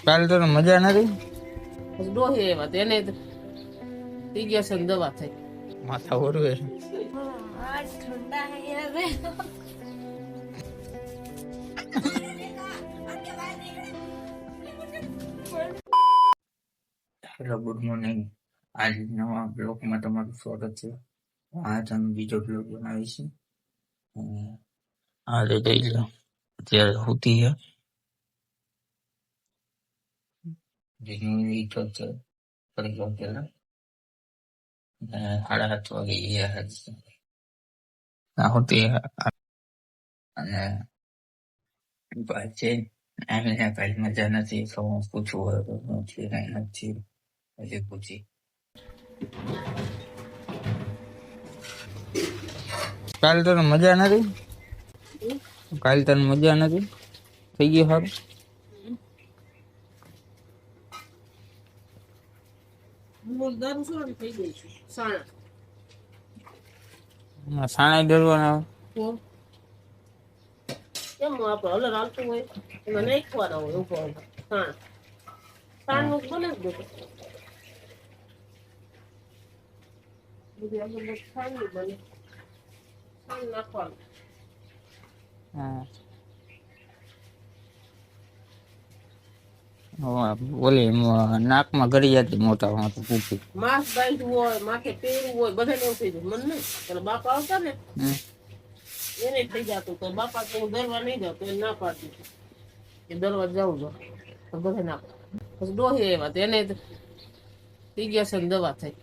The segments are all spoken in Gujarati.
કાલે તો મજા નથી. ડોહી એવા તેને ઇન્જેક્શન દવા થઈ માથા ઓરવે છે. Hello, good morning. આજ નવા બ્લોગમાં તમારું સ્વાગત છે. આજ અમે બીજો બ્લોગ બનાવીશું. આજે જઈ લો અત્યારે હોતી છે જેનું ઈટો છે ફરી ગયો પેલા 7:30 વાગે ગયા છે ના હોતી અને ભાઈ છે એમને કઈ મજા નથી તો હું પૂછવું હોય તો નથી કઈ નથી હજી પૂછી કાલે તો મજા નથી. કાલે તને મજા નથી થઈ ગયું સારું. સાણા ડરવાના કેમ આપણે હલર હાલતું હોય એમાં નાખવાના હોય ઉપર સાણ નું બને જ બધું સાણ નું બને સાણ નાખવાનું. ઓલી નાકમાં ગરી જતી મોટા મોટા પૂછી માસ બાંધવું હોય માથે પહેરવું હોય બધાને એવું થઈ જાય. મને નહીં પેલા બાપા આવતા ને એને થઈ જતું તો બાપા તો હું દરવા નહીં જાવ તો એને ના પાડતી કે દરવા જાઉં છો તો બધા ના પાડે. પછી ડોહી એવા તેને ઇન્જેક્શન દવા થઈ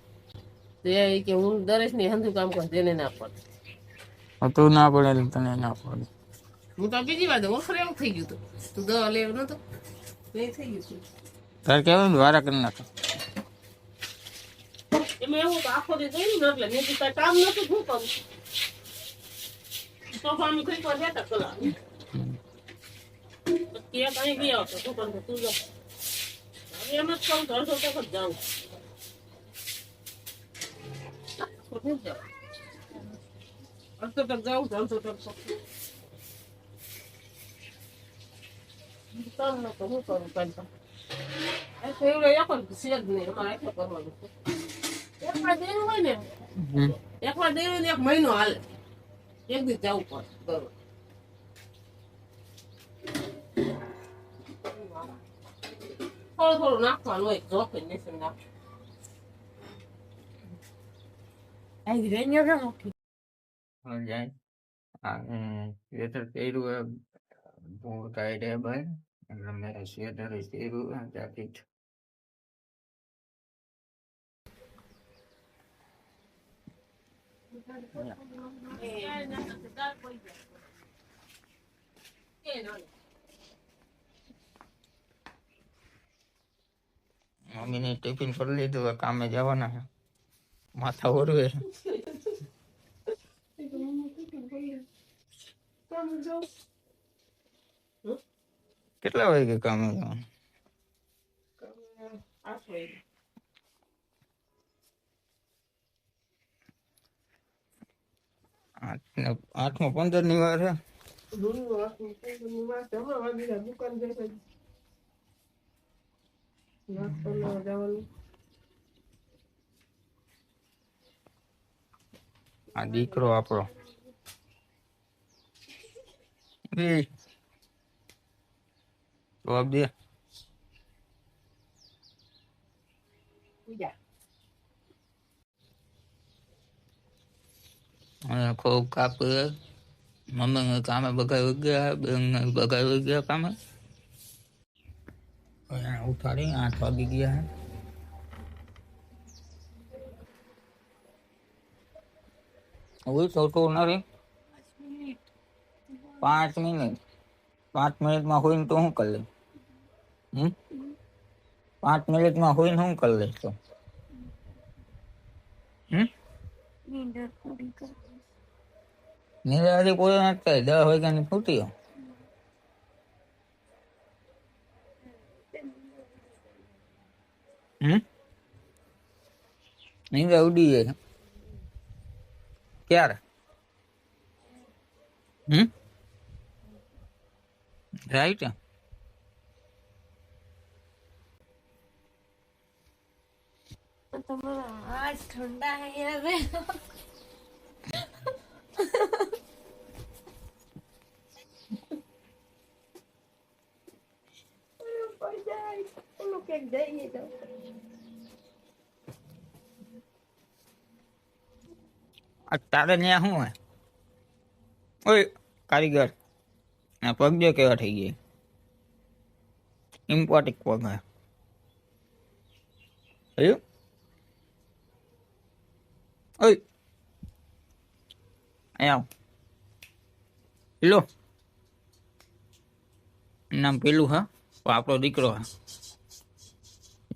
તો એ કે હું દરેશ ની હંધુ કામ કર તેને ના પાડે. તું ના પડે તને ના પડે. હું તો બીજી વાત ઓફર એવું થઈ ગયું તું દવા લેવું નતો નહીં થઈ ગયું તારે કેવું વારા કરી નાખે એમાં એવું તો આખો દી ગયું ને એટલે મેં કઈ કામ નતું શું કરું સોફામાં કઈ વાર જતા કલાક ક્યાંક અહીં ગયા હતો શું કરું તું જાઓ હવે એમ જ કહું તો અડધો તક જ જાઉં અડધો તક જાઉં તો અડધો તક કામ ન તો શું કરું કાંઈ એવું એક જ સેજ નહીં અમારે એટલું કરવાનું એક વાર દેવું હોય ને એક વાર દેવું ને 1 મહિનો હાલે એક દી જવું પડે બરોબર. થોડું થોડું નાખવાનું હોય જોકે નહીં નાખ જાય સ્વેટર પહેર્યું બહુ ટાઈટ હે ભાઈ એટલે મેં સ્વેટર પહેર્યું જાકેટ મમ્મીને ટિફિન કરી લીધું કામે જવાના છે માથા ઓરવે કેટલા વાગે કામે જવાનું 8:15 ની વાર છે. આ દીકરો આપણો જવાબ દે ખૂબ કાપે મમ્મી કામે બગાડી ગયા બેન બગાડી ગયા કામે ઉઠાડી 8 વાગી ગયા હું છોટું નથી 5 મિનિટ 5 મિનિટમાં હોઈને તો શું કરી લે 5 મિનિટમાં હોઈને શું કરી લે તો નિરાળી કોઈ નથી થાય 10 વાગ્યાની છૂટી નિંદા ઉડી જાય ક્યારે રાઈટ तुम्हारा आज ठंडा है यार रे कोई जाए वो लोग क्या जाएंगे तो તારે ત્યાં શું હોય ઓય કારીગર આ પગ જો કેવા થઈ ગયા ઇમ્પોર્ટિક પગ હે જોયું ઓય અહીંયા આવ પેલો નામ પેલું હા આપણો દીકરો હા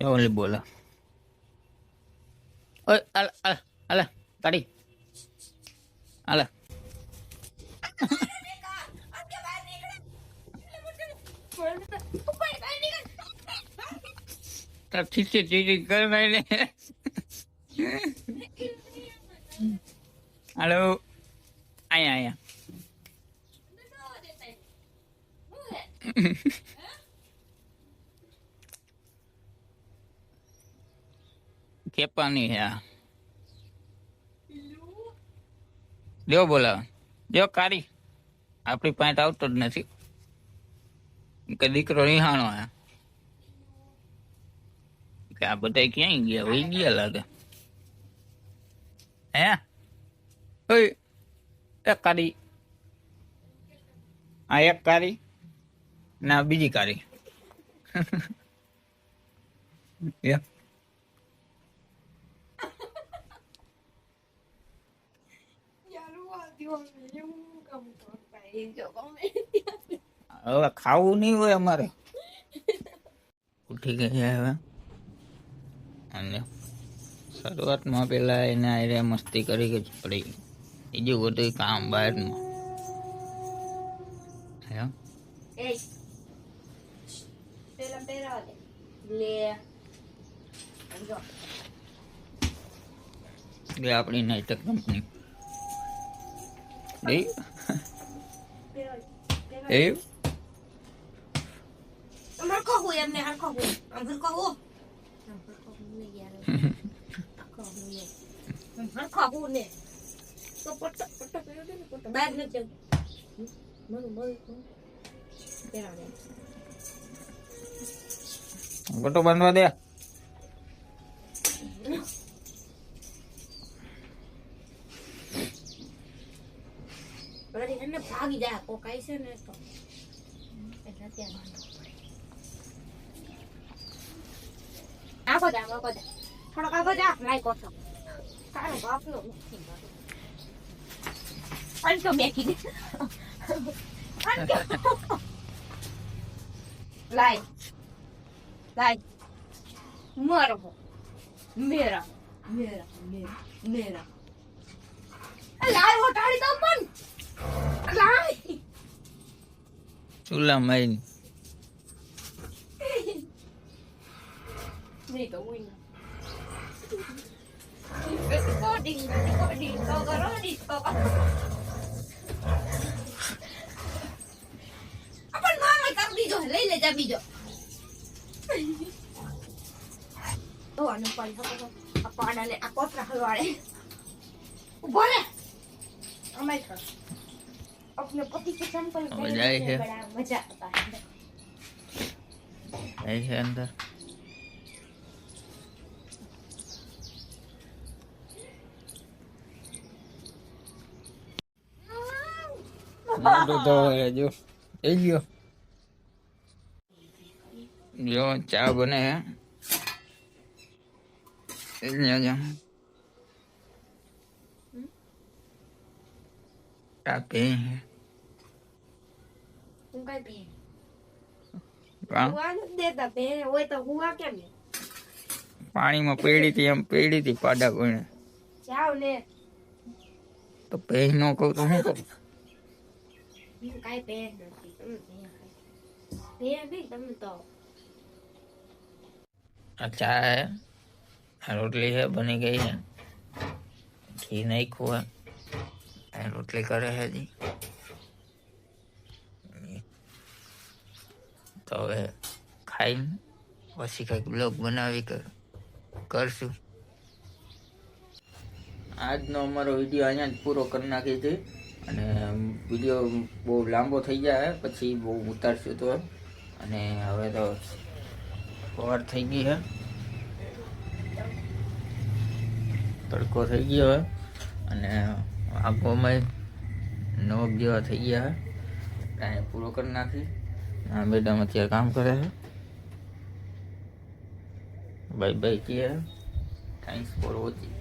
ઓલી બોલા ઓય આલે આલે આલે કાઢી આલે તાર ઠીક છે કર ને હાલો અહીંયા ખેપાની હે દેવો બોલાવે દેવો કારી આપણી પાસે આવતો જ નથી કે દીકરો નિહાણો હે કે આ બધા ક્યાંય ગયા વહી ગયા લાગે હે ઓય એક કારી આ એક કારી ના બીજી કારી હવે ખાવું નહીં હોય અમારે ઉઠી ગયા હવે અને શરૂઆતમાં પેલા એને આરે મસ્તી કરી કે પડી બીજું બધું કામ બહારનું આપણી નાઇટક કંપની ગોટો બાંધવા દે ભાગી જાય કોકાઈ છે ને તો એટલે ત્યાં બાંધવો પડે આગો જા થોડોક આગો જા લાઈકો છો તારો બાપનો નથી અંકો મેકી દે અંકો લાઈ મારો મેરા લાઈ ઓટાડી દમ મન લાઈ ચૂલા મારી નહીં તો હું recording તો કરો ડિસ્કો આપણ મામા કામ બીજો લઈ લે જા બીજો તો આનો પાડો આ પાડાને આ કોતરા હલવાડે ઉભો રે અમાય કર अपने पति के संपर्क में बड़ा मजा आता है ऐसे अंदर तो जो चाय बने हैं पे हैं उनका पे हुआ देता पे वो तो हुआ क्या नहीं पानी में पेड़ी थी पाड़ा कोने जाओ ने तो पहनो को तो हूं को काई पे नहीं पे भी तुम तो अच्छा है रोटली है बनी गई है घी नहीं खुआ रोटली करे है जी तो હવે ખાઈને પછી કંઈક બ્લોગ બનાવી કરશું આજનો અમારો વિડીયો અહીંયા જ પૂરો કરી નાખી છે. અને વિડીયો બહુ લાંબો થઈ જાય પછી બહુ ઉતારશું તો. અને હવે તો સવાર થઈ ગઈ છે, તડકો થઈ ગયો હવે. અને આંખોમાં 9 જેવા થઈ ગયા છે. અહીંયા પૂરો કરી નાખી. આ મેડમ અત્યારે કામ કરે છે. બાય બાય કહે. Thanks for watching.